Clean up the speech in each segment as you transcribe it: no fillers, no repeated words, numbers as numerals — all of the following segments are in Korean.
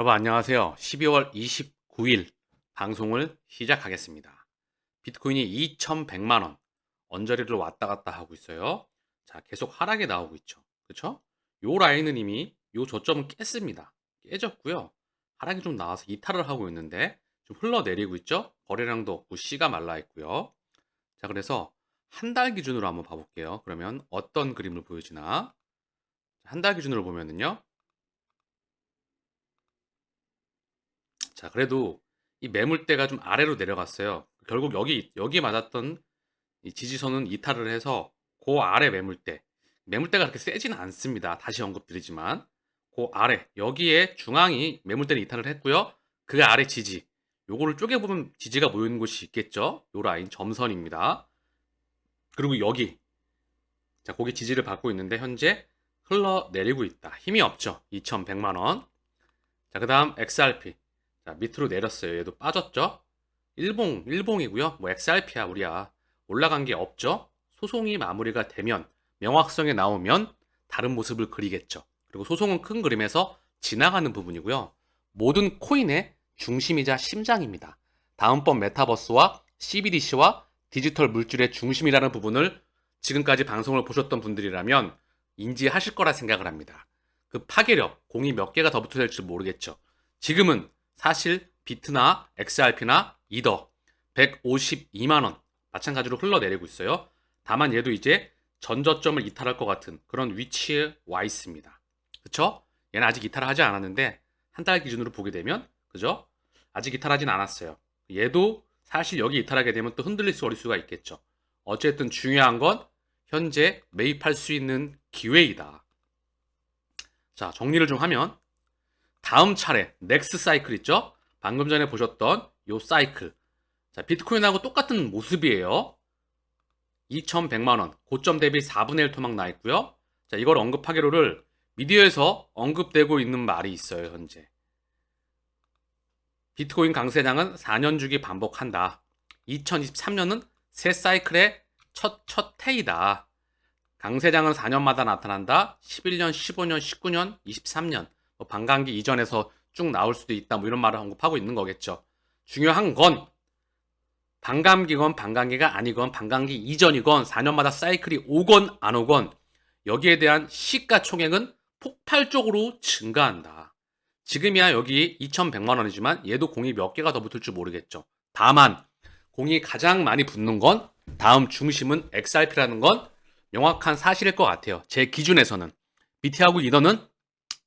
여러분 안녕하세요. 12월 29일 방송을 시작하겠습니다. 비트코인이 2,100만 원 언저리를 왔다 갔다 하고 있어요. 자, 계속 하락에 나오고 있죠. 그렇죠? 요 라인은 이미 요 저점은 깼습니다. 깨졌고요. 하락이 좀 나와서 이탈을 하고 있는데 좀 흘러내리고 있죠. 거래량도 없고 씨가 말라 있고요. 자, 그래서 한 달 기준으로 한번 봐볼게요. 그러면 어떤 그림을 보여주나? 한 달 기준으로 보면은요. 자, 그래도 이 매물대가 좀 아래로 내려갔어요. 결국 여기 맞았던 이 지지선은 이탈을 해서 그 아래 매물대가 그렇게 세지는 않습니다. 다시 언급드리지만 그 아래 여기에 중앙이 매물대를 이탈을 했고요. 그 아래 지지 요거를 쪼개보면 지지가 모이는 곳이 있겠죠. 요 라인 점선입니다. 그리고 여기 자, 거기 지지를 받고 있는데 현재 흘러내리고 있다. 힘이 없죠. 2,100만 원. 자, 그 다음 XRP. 자, 밑으로 내렸어요. 얘도 빠졌죠? 일봉이고요. 뭐 XRP야, 우리야. 올라간 게 없죠? 소송이 마무리가 되면, 명확성에 나오면 다른 모습을 그리겠죠. 그리고 소송은 큰 그림에서 지나가는 부분이고요. 모든 코인의 중심이자 심장입니다. 다음번 메타버스와 CBDC와 디지털 물질의 중심이라는 부분을 지금까지 방송을 보셨던 분들이라면 인지하실 거라 생각을 합니다. 그 파괴력, 공이 몇 개가 더 붙어질지 모르겠죠. 지금은 사실 비트나 XRP나 이더 152만 원 마찬가지로 흘러내리고 있어요. 다만 얘도 이제 전저점을 이탈할 것 같은 그런 위치에 와 있습니다. 그쵸? 얘는 아직 이탈을 하지 않았는데 한 달 기준으로 보게 되면 그죠? 아직 이탈하진 않았어요. 얘도 사실 여기 이탈하게 되면 또 흔들릴 수가 있겠죠. 어쨌든 중요한 건 현재 매입할 수 있는 기회이다. 자, 정리를 좀 하면 다음 차례 넥스 사이클 있죠? 방금 전에 보셨던 요 사이클. 자, 비트코인하고 똑같은 모습이에요. 2,100만 원, 고점 대비 4분의 1 토막 나 있고요. 자, 이걸 언급하기로를 미디어에서 언급되고 있는 말이 있어요, 현재. 비트코인 강세장은 4년 주기 반복한다. 2023년은 새 사이클의 첫 해이다. 강세장은 4년마다 나타난다. 11년, 15년, 19년, 23년. 반감기 이전에서 쭉 나올 수도 있다. 뭐 이런 말을 언급하고 있는 거겠죠. 중요한 건 반감기건 반감기가 아니건 반감기 이전이건 4년마다 사이클이 오건 안 오건 여기에 대한 시가총액은 폭발적으로 증가한다. 지금이야 여기 2,100만 원이지만 얘도 공이 몇 개가 더 붙을 줄 모르겠죠. 다만 공이 가장 많이 붙는 건 다음 중심은 XRP라는 건 명확한 사실일 것 같아요. 제 기준에서는. BT하고 이더는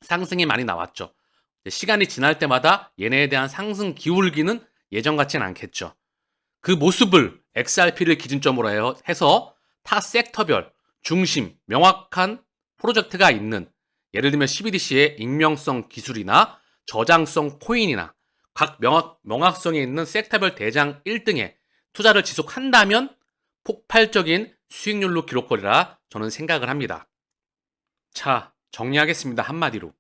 상승이 많이 나왔죠. 시간이 지날 때마다 얘네에 대한 상승 기울기는 예전 같지는 않겠죠. 그 모습을 XRP를 기준점으로 해서 타 섹터별 중심 명확한 프로젝트가 있는 예를 들면 CBDC의 익명성 기술이나 저장성 코인이나 각 명확성이 있는 섹터별 대장 1등에 투자를 지속한다면 폭발적인 수익률로 기록거리라 저는 생각을 합니다. 자, 정리하겠습니다. 한마디로.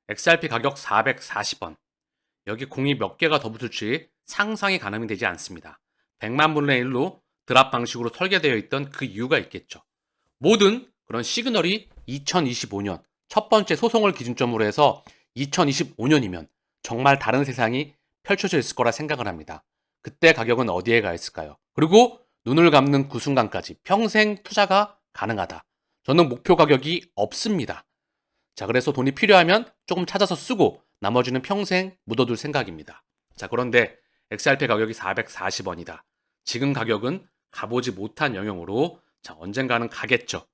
XRP 가격 440원. 여기 공이 몇 개가 더 붙을지 상상이 가늠이 되지 않습니다. 100만 분의 1로 드랍 방식으로 설계되어 있던 그 이유가 있겠죠. 모든 그런 시그널이 2025년 첫 번째 소송을 기준점으로 해서 2025년이면 정말 다른 세상이 펼쳐져 있을 거라 생각을 합니다. 그때 가격은 어디에 가 있을까요? 그리고 눈을 감는 그 순간까지 평생 투자가 가능하다. 저는 목표 가격이 없습니다. 자, 그래서 돈이 필요하면 조금 찾아서 쓰고 나머지는 평생 묻어둘 생각입니다. 자, 그런데 XRP 가격이 440원이다. 지금 가격은 가보지 못한 영역으로 자, 언젠가는 가겠죠.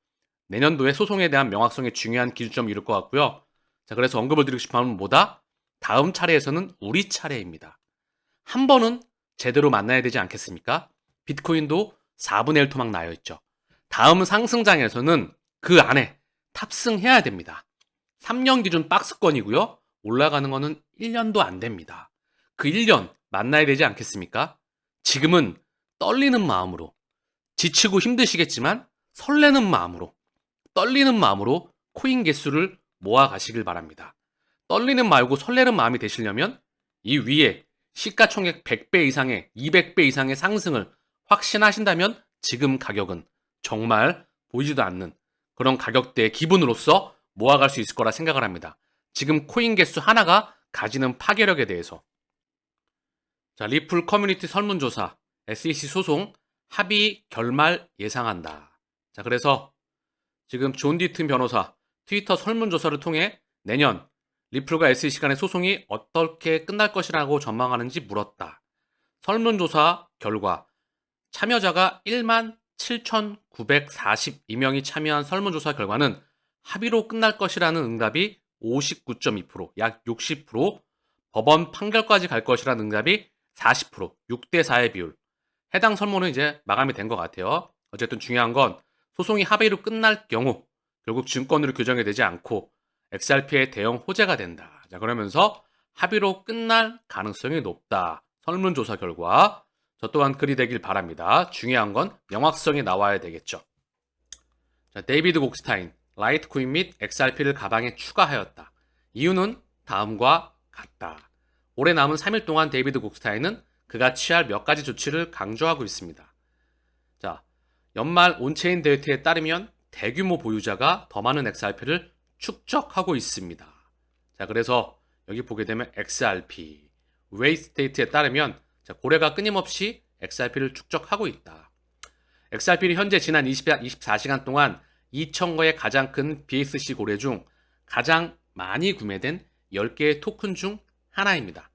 내년도에 소송에 대한 명확성이 중요한 기준점이 이룰 것 같고요. 자, 그래서 언급을 드리고 싶은 건 뭐다? 다음 차례에서는 우리 차례입니다. 한 번은 제대로 만나야 되지 않겠습니까? 비트코인도 4분의 1 토막 나여 있죠. 다음 상승장에서는 그 안에 탑승해야 됩니다. 3년 기준 박스권이고요. 올라가는 거는 1년도 안 됩니다. 그 1년 만나야 되지 않겠습니까? 지금은 떨리는 마음으로 지치고 힘드시겠지만 설레는 마음으로 떨리는 마음으로 코인 개수를 모아 가시길 바랍니다. 떨리는 말고 설레는 마음이 되시려면 이 위에 시가총액 100배 이상의 200배 이상의 상승을 확신하신다면 지금 가격은 정말 보이지도 않는 그런 가격대의 기분으로서 모아갈 수 있을 거라 생각을 합니다. 지금 코인 개수 하나가 가지는 파괴력에 대해서. 자, 리플 커뮤니티 설문조사, SEC 소송, 합의 결말 예상한다. 자, 그래서 지금 존 디튼 변호사 트위터 설문조사를 통해 내년 리플과 SEC 간의 소송이 어떻게 끝날 것이라고 전망하는지 물었다. 설문조사 결과 참여자가 17,942명이 참여한 설문조사 결과는 합의로 끝날 것이라는 응답이 59.2%, 약 60%, 법원 판결까지 갈 것이라는 응답이 40%, 6대4의 비율. 해당 설문은 이제 마감이 된 것 같아요. 어쨌든 중요한 건 소송이 합의로 끝날 경우 결국 증권으로 규정이 되지 않고 XRP의 대형 호재가 된다. 자, 그러면서 합의로 끝날 가능성이 높다. 설문조사 결과. 저 또한 그리 되길 바랍니다. 중요한 건 명확성이 나와야 되겠죠. 자, 데이비드 곡스타인, 라이트코인 및 XRP를 가방에 추가하였다. 이유는 다음과 같다. 올해 남은 3일 동안 데이비드 곡스타인은 그가 취할 몇 가지 조치를 강조하고 있습니다. 자, 연말 온체인 데이터에 따르면 대규모 보유자가 더 많은 XRP를 축적하고 있습니다. 자, 그래서 여기 보게 되면 XRP, 웨이스테이트에 따르면 자, 고래가 끊임없이 XRP를 축적하고 있다. XRP는 현재 지난 24시간 동안 2,000거의 가장 큰 BSC 고래 중 가장 많이 구매된 10개의 토큰 중 하나입니다.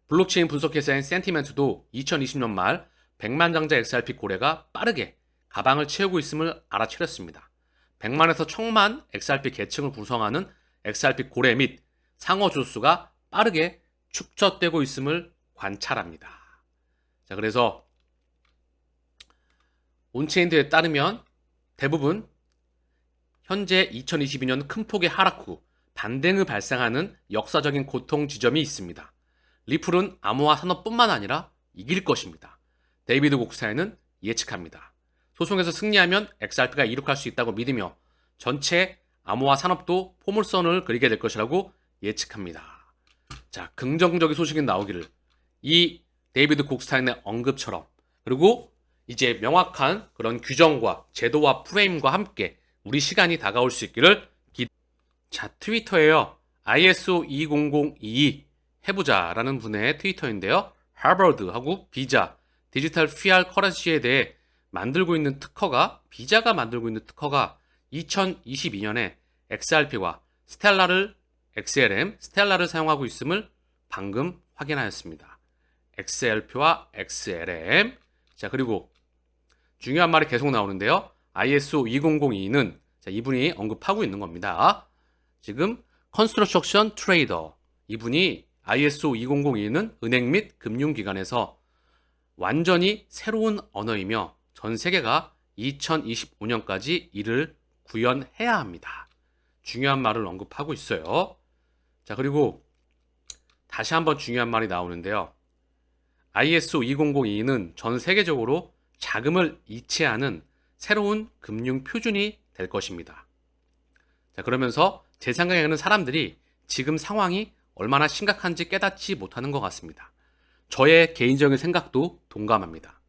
블록체인 분석 회사인 센티멘트도 2020년 말 100만 장자 XRP 고래가 빠르게 가방을 채우고 있음을 알아차렸습니다. 100만에서 1000만 XRP 계층을 구성하는 XRP 고래 및 상호 조수가 빠르게 축적되고 있음을 관찰합니다. 자, 그래서 온체인드에 따르면 대부분 현재 2022년 큰 폭의 하락 후 반등을 발생하는 역사적인 고통 지점이 있습니다. 리플은 암호화 산업뿐만 아니라 이길 것입니다. 데이비드 곡스타인은 예측합니다. 소송에서 승리하면 XRP가 이룩할 수 있다고 믿으며 전체 암호화 산업도 포물선을 그리게 될 것이라고 예측합니다. 자, 긍정적인 소식이 나오기를 이 데이비드 곡스타인의 언급처럼 그리고 이제 명확한 그런 규정과 제도와 프레임과 함께 우리 시간이 다가올 수 있기를 자, 트위터에요. ISO 20022 해보자라는 분의 트위터인데요. 하버드하고 비자, 디지털 피알 커런시에 대해 만들고 있는 특허가 비자가 만들고 있는 특허가 2022년에 XRP와 XLR을 사용하고 있음을 방금 확인하였습니다. XRP와 XLM. 자, 그리고 중요한 말이 계속 나오는데요. ISO 2002는 자, 이분이 언급하고 있는 겁니다. 지금 컨스트럭션 트레이더 이분이 ISO 2002는 은행 및 금융기관에서 완전히 새로운 언어이며 전 세계가 2025년까지 이를 구현해야 합니다. 중요한 말을 언급하고 있어요. 자, 그리고 다시 한번 중요한 말이 나오는데요. ISO 2002는 전 세계적으로 자금을 이체하는 새로운 금융 표준이 될 것입니다. 자, 그러면서 제 생각에는 사람들이 지금 상황이 얼마나 심각한지 깨닫지 못하는 것 같습니다. 저의 개인적인 생각도 동감합니다.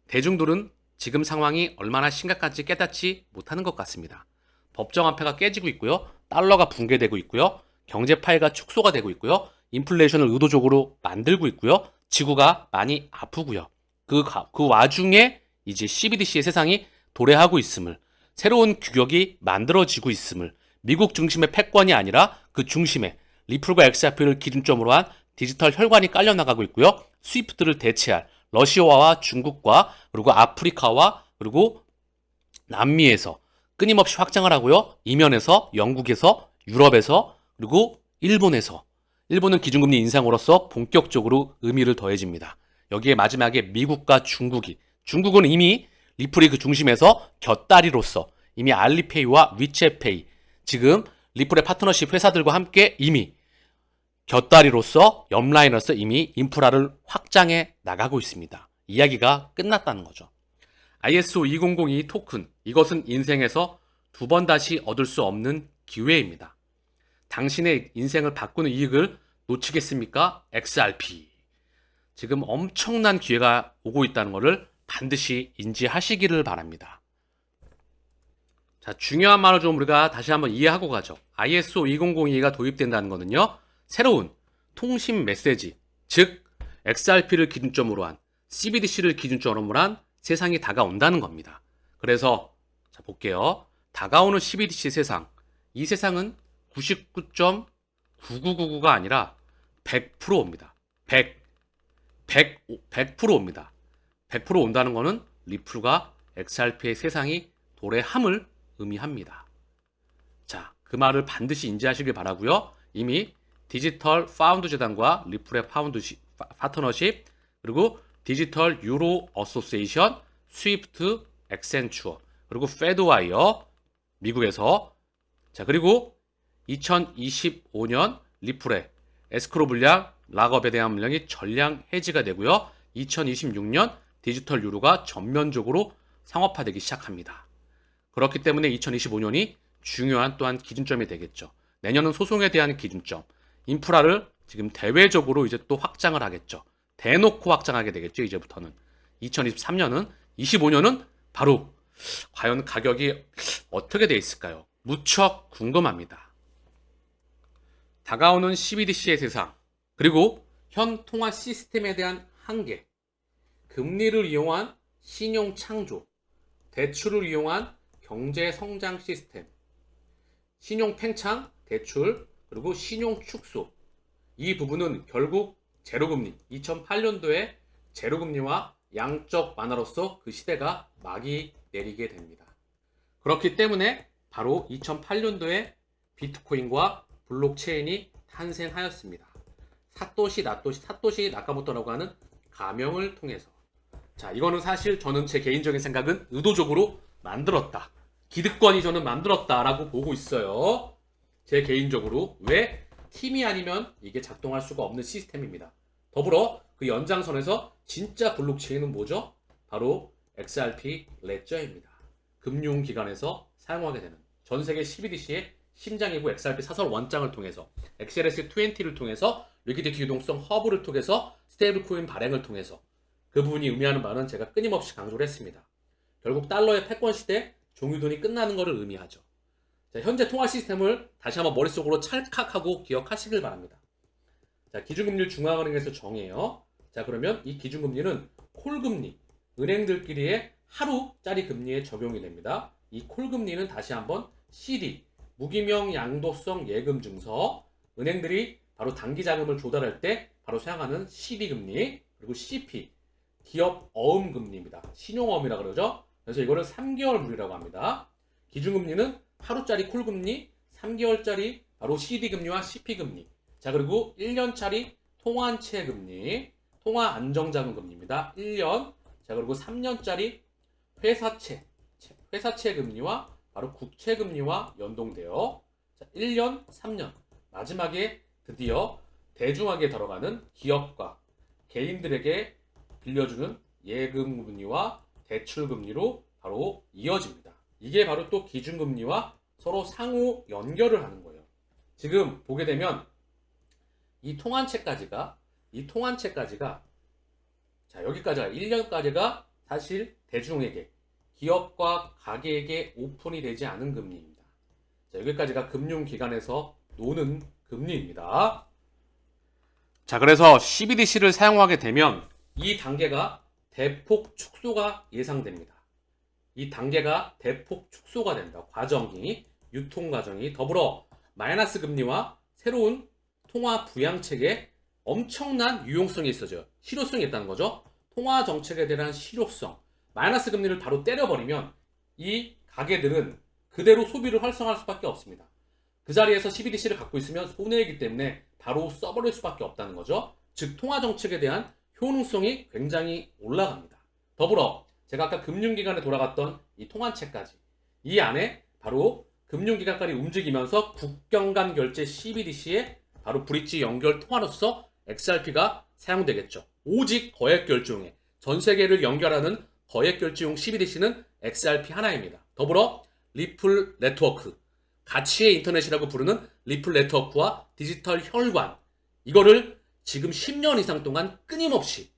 대중들은 지금 상황이 얼마나 심각한지 깨닫지 못하는 것 같습니다. 법정 화폐가 깨지고 있고요. 달러가 붕괴되고 있고요. 경제 파괴가 축소가 되고 있고요. 인플레이션을 의도적으로 만들고 있고요. 지구가 많이 아프고요. 그 와중에 이제 CBDC의 세상이 도래하고 있음을, 새로운 규격이 만들어지고 있음을, 미국 중심의 패권이 아니라 그 중심에 리플과 XRP를 기준점으로 한 디지털 혈관이 깔려나가고 있고요. 스위프트를 대체할 러시아와 중국과 그리고 아프리카와 그리고 남미에서 끊임없이 확장을 하고요. 이면에서 영국에서 유럽에서 그리고 일본에서 일본은 기준금리 인상으로서 본격적으로 의미를 더해집니다. 여기에 마지막에 미국과 중국은 이미 리플이 그 중심에서 곁다리로서 이미 알리페이와 위챗페이 지금 리플의 파트너십 회사들과 함께 이미 곁다리로서 옆라인으로서 이미 인프라를 확장해 나가고 있습니다. 이야기가 끝났다는 거죠. ISO 2002 토큰 이것은 인생에서 두 번 다시 얻을 수 없는 기회입니다. 당신의 인생을 바꾸는 이익을 놓치겠습니까? XRP. 지금 엄청난 기회가 오고 있다는 것을 반드시 인지하시기를 바랍니다. 자, 중요한 말을 좀 우리가 다시 한번 이해하고 가죠. ISO 2002가 도입된다는 것은요. 새로운 통신 메시지, 즉 XRP를 기준점으로 한 CBDC를 기준점으로 한 세상이 다가온다는 겁니다. 그래서 자 볼게요. 다가오는 CBDC 세상, 이 세상은 99.9999가 아니라 100%옵니다. 100%옵니다. 100% 온다는 것은 리플과 XRP의 세상이 도래함을 의미합니다. 자, 그 말을 반드시 인지하시길 바라고요. 이미 디지털 파운드 재단과 리플의 파트너십, 그리고 디지털 유로 어소시에이션, 스위프트, 액센추어, 그리고 페드와이어, 미국에서. 자, 그리고 2025년 리플의 에스크로 물량, 락업에 대한 물량이 전량 해지가 되고요. 2026년 디지털 유로가 전면적으로 상업화되기 시작합니다. 그렇기 때문에 2025년이 중요한 또한 기준점이 되겠죠. 내년은 소송에 대한 기준점, 인프라를 지금 대외적으로 이제 또 확장을 하겠죠. 대놓고 확장하게 되겠죠. 이제부터는 2023년은 25년은 바로 과연 가격이 어떻게 돼 있을까요? 무척 궁금합니다. 다가오는 CBDC의 세상, 그리고 현 통화 시스템에 대한 한계, 금리를 이용한 신용 창조, 대출을 이용한 경제 성장 시스템, 신용 팽창, 대출, 그리고 신용 축소. 이 부분은 결국 제로금리, 2008년도에 제로금리와 양적 완화로서 그 시대가 막이 내리게 됩니다. 그렇기 때문에 바로 2008년도에 비트코인과 블록체인이 탄생하였습니다. 사토시 나카모토라고 하는 가명을 통해서. 자, 이거는 사실 저는 제 개인적인 생각은 의도적으로 만들었다. 기득권이 저는 만들었다라고 보고 있어요. 제 개인적으로. 왜? 팀이 아니면 이게 작동할 수가 없는 시스템입니다. 더불어 그 연장선에서 진짜 블록체인은 뭐죠? 바로 XRP 레저입니다. 금융기관에서 사용하게 되는 전 세계 CBDC의 심장이고 XRP 사설 원장을 통해서 XLS20를 통해서 리퀴디티 유동성 허브를 통해서 스테이블 코인 발행을 통해서 그 부분이 의미하는 바는 제가 끊임없이 강조를 했습니다. 결국 달러의 패권 시대 종이돈이 끝나는 것을 의미하죠. 자, 현재 통화 시스템을 다시 한번 머릿속으로 찰칵하고 기억하시길 바랍니다. 자, 기준금리를 중앙은행에서 정해요. 자, 그러면 이 기준금리는 콜금리, 은행들끼리의 하루짜리 금리에 적용이 됩니다. 이 콜금리는 다시 한번 CD, 무기명 양도성 예금 증서, 은행들이 바로 단기 자금을 조달할 때 바로 사용하는 CD 금리, 그리고 CP, 기업 어음 금리입니다. 신용어음이라 그러죠. 그래서 이거를 3개월 물이라고 합니다. 기준금리는 하루짜리 콜금리, 3개월짜리 바로 CD금리와 CP금리. 자, 그리고 1년짜리 통화한채금리, 통화안정자금금리입니다. 1년. 자, 그리고 3년짜리 회사채금리와 바로 국채금리와 연동되어, 자, 1년, 3년. 마지막에 드디어 대중하게 들어가는 기업과 개인들에게 빌려주는 예금금리와 대출금리로 바로 이어집니다. 이게 바로 또 기준금리와 서로 상호 연결을 하는 거예요. 지금 보게 되면 이 통한채까지가 자, 여기까지가 1년까지가 사실 대중에게, 기업과 가게에게 오픈이 되지 않은 금리입니다. 자, 여기까지가 금융기관에서 노는 금리입니다. 자, 그래서 CBDC를 사용하게 되면 이 단계가 대폭 축소가 예상됩니다. 이 단계가 대폭 축소가 된다. 과정이, 유통 과정이. 더불어 마이너스 금리와 새로운 통화 부양책에 엄청난 유용성이 있어져요. 실효성이 있다는 거죠. 통화 정책에 대한 실효성. 마이너스 금리를 바로 때려버리면 이 가게들은 그대로 소비를 활성화할 수밖에 없습니다. 그 자리에서 CBDC를 갖고 있으면 손해이기 때문에 바로 써버릴 수밖에 없다는 거죠. 즉 통화 정책에 대한 효능성이 굉장히 올라갑니다. 더불어 제가 아까 금융기관에 돌아갔던 이 통환채까지, 이 안에 바로 금융기관까지 움직이면서 국경 간 결제 CBDC에 바로 브릿지 연결 통화로서 XRP가 사용되겠죠. 오직 거액결제용에, 전 세계를 연결하는 거액결제용 CBDC는 XRP 하나입니다. 더불어 리플 네트워크, 가치의 인터넷이라고 부르는 리플 네트워크와 디지털 혈관, 이거를 지금 10년 이상 동안 끊임없이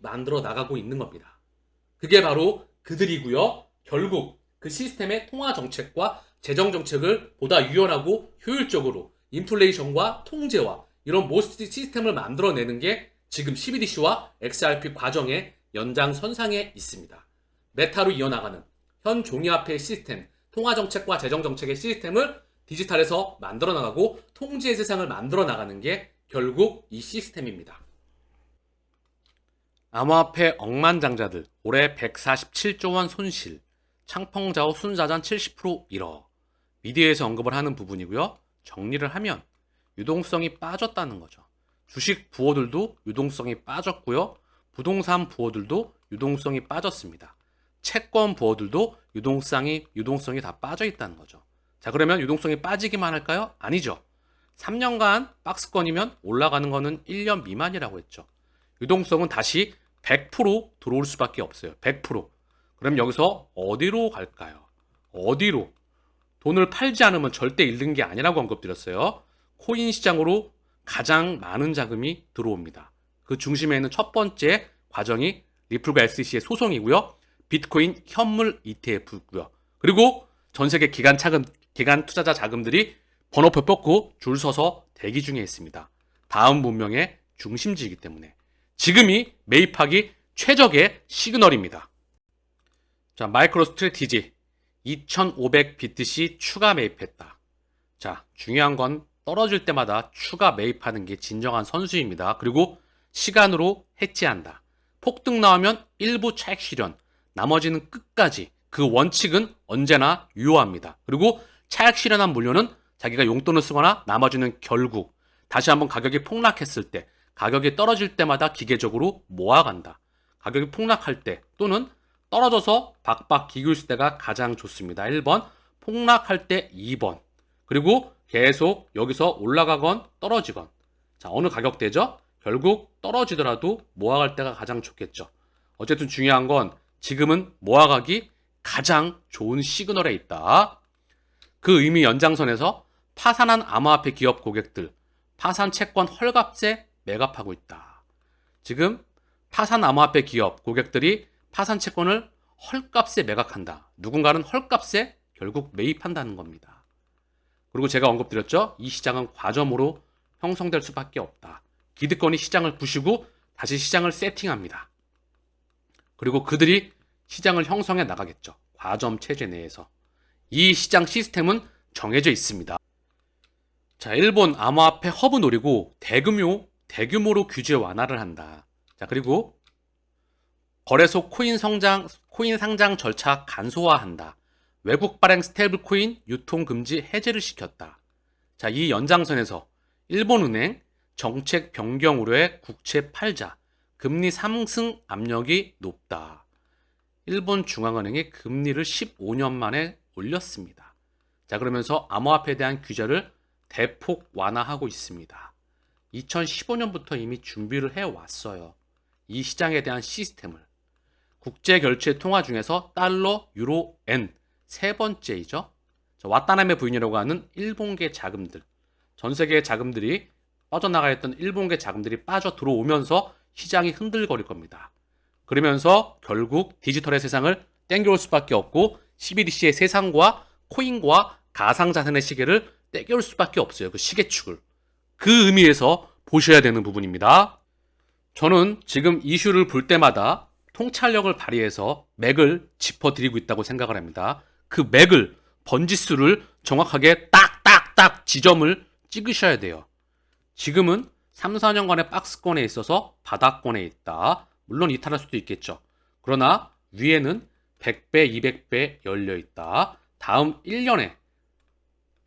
만들어 나가고 있는 겁니다. 그게 바로 그들이고요. 결국 그 시스템의 통화 정책과 재정 정책을 보다 유연하고 효율적으로 인플레이션과 통제와 이런 모스트 시스템을 만들어내는 게 지금 CBDC와 XRP 과정의 연장선상에 있습니다. 메타로 이어나가는 현 종이화폐 시스템, 통화정책과 재정정책의 시스템을 디지털에서 만들어 나가고 통제의 세상을 만들어 나가는 게 결국 이 시스템입니다. 암호화폐 억만장자들 올해 147조 원 손실, 창펑자오 순자산 70% 잃어. 미디어에서 언급을 하는 부분이고요. 정리를 하면 유동성이 빠졌다는 거죠. 주식 부호들도 유동성이 빠졌고요. 부동산 부호들도 유동성이 빠졌습니다. 채권 부호들도 유동성이 다 빠져 있다는 거죠. 자, 그러면 유동성이 빠지기만 할까요? 아니죠. 3년간 박스권이면 올라가는 거는 1년 미만이라고 했죠. 유동성은 다시 100% 들어올 수밖에 없어요. 100%. 그럼 여기서 어디로 갈까요? 어디로? 돈을 팔지 않으면 절대 잃는 게 아니라고 언급드렸어요. 코인 시장으로 가장 많은 자금이 들어옵니다. 그 중심에 있는 첫 번째 과정이 리플과 SEC의 소송이고요. 비트코인 현물 ETF고요. 그리고 전 세계 기관 투자자 자금들이 번호표 뽑고 줄 서서 대기 중에 있습니다. 다음 문명의 중심지이기 때문에 지금이 매입하기 최적의 시그널입니다. 자, 마이크로 스트래티지 2500 BTC 추가 매입했다. 자, 중요한 건 떨어질 때마다 추가 매입하는 게 진정한 선수입니다. 그리고 시간으로 해지한다. 폭등 나오면 일부 차익 실현, 나머지는 끝까지. 그 원칙은 언제나 유효합니다. 그리고 차익 실현한 물량은 자기가 용돈을 쓰거나 나머지는 결국 다시 한번 가격이 폭락했을 때, 가격이 떨어질 때마다 기계적으로 모아간다. 가격이 폭락할 때 또는 떨어져서 박박 기울일 때가 가장 좋습니다. 1번, 폭락할 때 2번. 그리고 계속 여기서 올라가건 떨어지건. 자, 어느 가격대죠? 결국 떨어지더라도 모아갈 때가 가장 좋겠죠. 어쨌든 중요한 건 지금은 모아가기 가장 좋은 시그널에 있다. 그 의미 연장선에서 파산한 암호화폐 기업 고객들, 파산 채권 헐값에 매각하고 있다. 지금 파산 암호화폐 기업 고객들이 파산 채권을 헐값에 매각한다. 누군가는 헐값에 결국 매입한다는 겁니다. 그리고 제가 언급드렸죠. 이 시장은 과점으로 형성될 수밖에 없다. 기득권이 시장을 부시고 다시 시장을 세팅합니다. 그리고 그들이 시장을 형성해 나가겠죠. 과점 체제 내에서. 이 시장 시스템은 정해져 있습니다. 자, 일본 암호화폐 허브 노리고 대규모로 규제 완화를 한다. 자, 그리고 거래소 코인 상장 절차 간소화한다. 외국 발행 스테이블 코인 유통 금지 해제를 시켰다. 자, 이 연장선에서 일본은행 정책 변경 우려에 국채 팔자, 금리 상승 압력이 높다. 일본 중앙은행이 금리를 15년 만에 올렸습니다. 자, 그러면서 암호화폐에 대한 규제를 대폭 완화하고 있습니다. 2015년부터 이미 준비를 해왔어요. 이 시장에 대한 시스템을. 국제결제 통화 중에서 달러, 유로, 엔 세 번째이죠. 와타나베 부인이라고 하는 일본계 자금들. 전 세계의 자금들이 빠져나가 있던 일본계 자금들이 빠져 들어오면서 시장이 흔들거릴 겁니다. 그러면서 결국 디지털의 세상을 땡겨올 수밖에 없고 CBDC의 세상과 코인과 가상자산의 시계를 땡겨올 수밖에 없어요. 그 시계축을. 그 의미에서 보셔야 되는 부분입니다. 저는 지금 이슈를 볼 때마다 통찰력을 발휘해서 맥을 짚어드리고 있다고 생각을 합니다. 그 맥을, 번지수를 정확하게 딱딱딱 지점을 찍으셔야 돼요. 지금은 3, 4년간의 박스권에 있어서 바닥권에 있다. 물론 이탈할 수도 있겠죠. 그러나 위에는 100배, 200배 열려 있다. 다음 1년에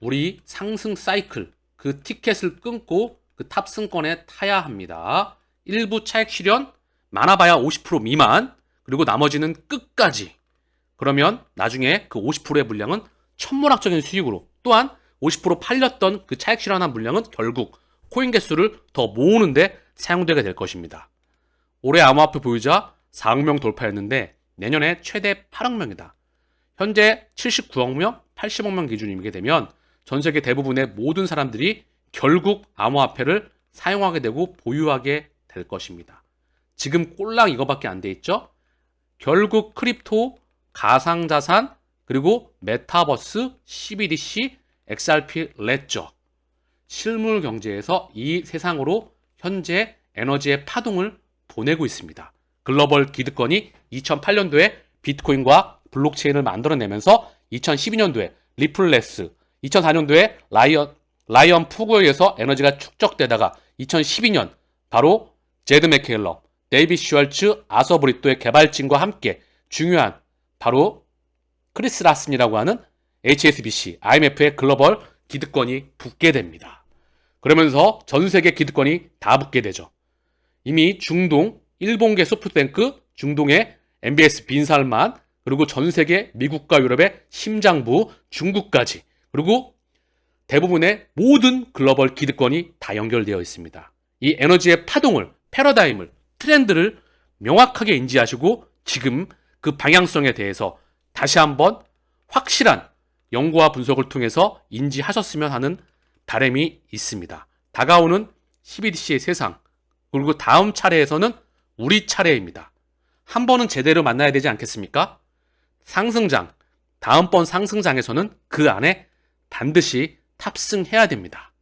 우리 상승 사이클, 그 티켓을 끊고 그 탑승권에 타야 합니다. 일부 차익 실현, 많아봐야 50% 미만, 그리고 나머지는 끝까지. 그러면 나중에 그 50%의 물량은 천문학적인 수익으로, 또한 50% 팔렸던 그 차익 실현한 물량은 결국 코인 개수를 더 모으는데 사용되게 될 것입니다. 올해 암호화폐 보유자 4억 명 돌파했는데 내년에 최대 8억 명이다. 현재 79억 명, 80억 명 기준이게 되면 전 세계 대부분의 모든 사람들이 결국 암호화폐를 사용하게 되고 보유하게 될 것입니다. 지금 꼴랑 이거밖에 안 돼 있죠? 결국 크립토, 가상자산, 그리고 메타버스, CBDC, XRP 레저. 실물 경제에서 이 세상으로 현재 에너지의 파동을 보내고 있습니다. 글로벌 기득권이 2008년도에 비트코인과 블록체인을 만들어내면서 2012년도에 리플레스, 2004년도에 라이언 푸그에 의해서 에너지가 축적되다가 2012년 바로 제드 맥케일러, 데이빗 슈왈츠, 아서 브리또의 개발진과 함께 중요한 바로 크리스 라슨이라고 하는 HSBC, IMF의 글로벌 기득권이 붙게 됩니다. 그러면서 전 세계 기득권이 다 붙게 되죠. 이미 중동, 일본계 소프트뱅크, 중동의 MBS 빈살만, 그리고 전 세계 미국과 유럽의 심장부, 중국까지, 그리고 대부분의 모든 글로벌 기득권이 다 연결되어 있습니다. 이 에너지의 파동을, 패러다임을, 트렌드를 명확하게 인지하시고 지금 그 방향성에 대해서 다시 한번 확실한 연구와 분석을 통해서 인지하셨으면 하는 바람이 있습니다. 다가오는 CBDC의 세상, 그리고 다음 차례에서는 우리 차례입니다. 한 번은 제대로 만나야 되지 않겠습니까? 상승장, 다음번 상승장에서는 그 안에 반드시 탑승해야 됩니다.